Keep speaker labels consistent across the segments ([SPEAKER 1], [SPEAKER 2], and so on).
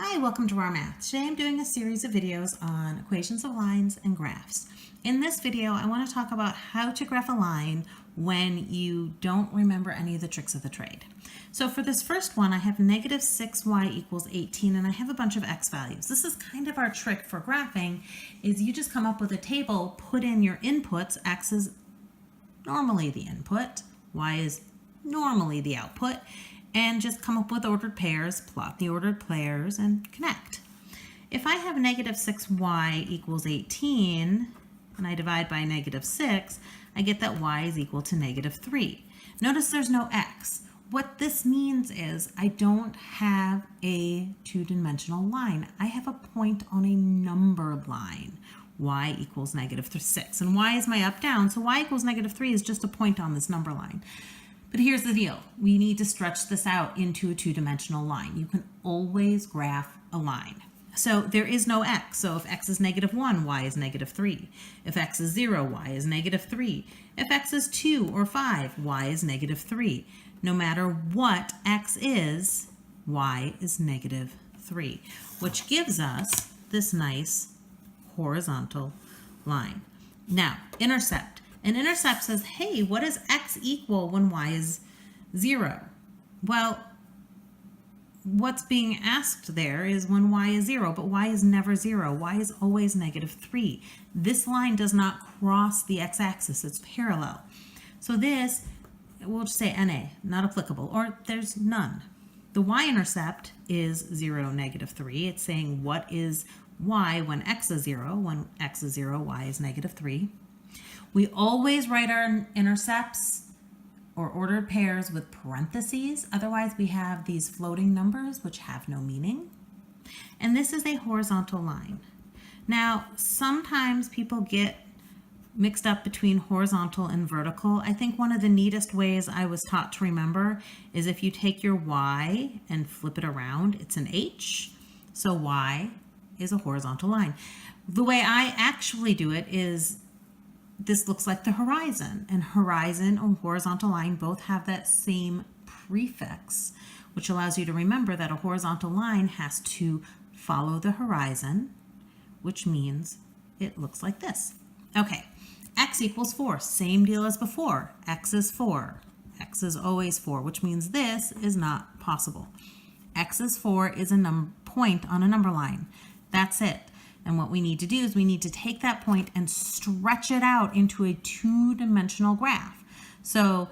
[SPEAKER 1] Hi, welcome to our math. Today I'm doing a series of videos on equations of lines and graphs. In this video, I want to talk about how to graph a line when you don't remember any of the tricks of the trade. So for this first one, I have negative 6y equals 18, and I have a bunch of x values. This is kind of our trick for graphing, is you just come up with a table, put in your inputs. X is normally the input, y is normally the output, and just come up with ordered pairs, plot the ordered pairs, and connect. If I have negative 6y equals 18, and I divide by negative 6, I get that y is equal to negative 3. Notice there's no x. What this means is I don't have a two-dimensional line. I have a point on a numbered line. Y equals negative 6, and y is my up-down, so y equals negative 3 is just a point on this number line. But here's the deal. We need to stretch this out into a two-dimensional line. You can always graph a line. So there is no x. So if x is negative 1, y is negative 3. If x is 0, y is negative 3. If x is 2 or 5, y is negative 3. No matter what x is, y is negative 3, which gives us this nice horizontal line. Now, intercept. An intercept says, hey, what does x equal when y is 0? Well, what's being asked there is when y is 0, but y is never 0. Y is always negative 3. This line does not cross the x-axis. It's parallel. So this, we'll just say NA, not applicable, or there's none. The y-intercept is 0, negative 3. It's saying what is y when x is 0? When x is 0, y is negative 3. We always write our intercepts or ordered pairs with parentheses. Otherwise, we have these floating numbers which have no meaning. And this is a horizontal line. Now, sometimes people get mixed up between horizontal and vertical. I think one of the neatest ways I was taught to remember is if you take your y and flip it around, it's an H. So y is a horizontal line. The way I actually do it is this looks like the horizon, and horizon or horizontal line both have that same prefix, which allows you to remember that a horizontal line has to follow the horizon, which means it looks like this. Okay, x equals 4, same deal as before. X is 4. X is always 4, which means this is not possible. X is 4 is a point on a number line. That's it. And what we need to do is we need to take that point and stretch it out into a two-dimensional graph. So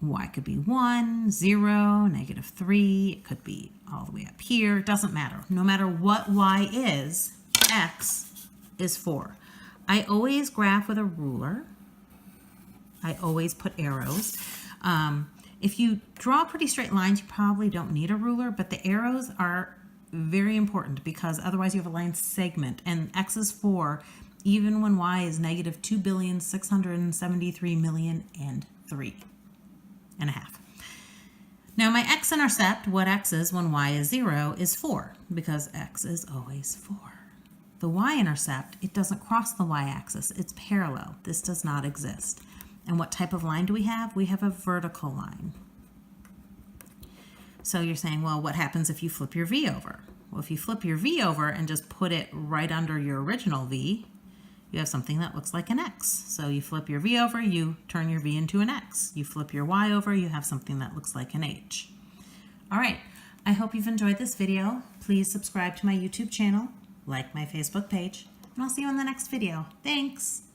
[SPEAKER 1] y could be 1, 0, negative 3. It could be all the way up here. It doesn't matter. No matter what y is, x is 4. I always graph with a ruler. I always put arrows. If you draw pretty straight lines, you probably don't need a ruler, but the arrows are very important because otherwise you have a line segment, and x is 4 even when y is negative 2,673,000,003.5. Now my x-intercept, what x is when y is 0, is 4 because x is always 4. The y-intercept, it doesn't cross the y-axis. It's parallel. This does not exist. And what type of line do we have? We have a vertical line. So you're saying, well, what happens if you flip your v over? Well, if you flip your v over and just put it right under your original v, you have something that looks like an x. So you flip your v over, you turn your v into an x. You flip your y over, you have something that looks like an h. All right, I hope you've enjoyed this video. Please subscribe to my YouTube channel, like my Facebook page, and I'll see you in the next video. Thanks.